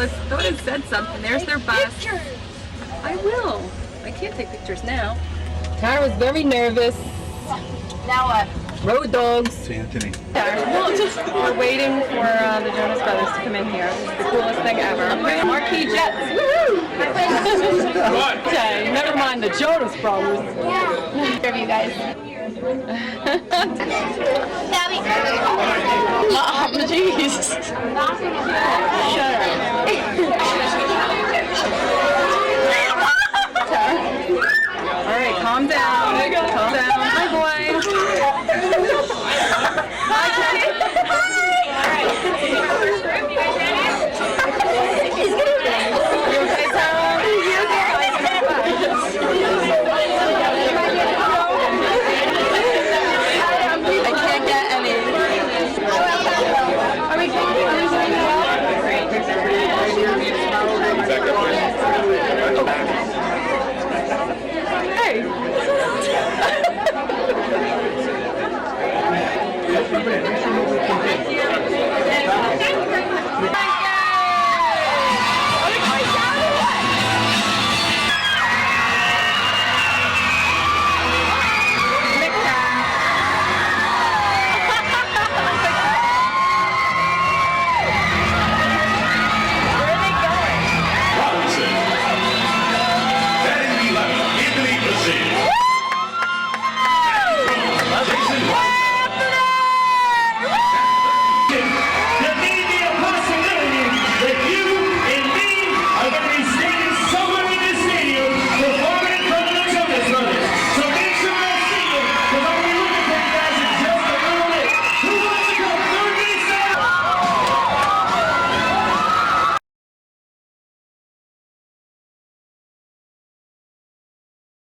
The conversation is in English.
thought it said something. There's their bus. I will. I can't take pictures now. Tara was very nervous. Now what? Road dogs. It's Anthony. We're waiting for the Jonas Brothers to come in here. This is the coolest thing ever. Marquee Jets. Woohoo! Okay, never mind the Jonas Brothers. Yeah. Interview, guys. Mom, jeez. Shut up.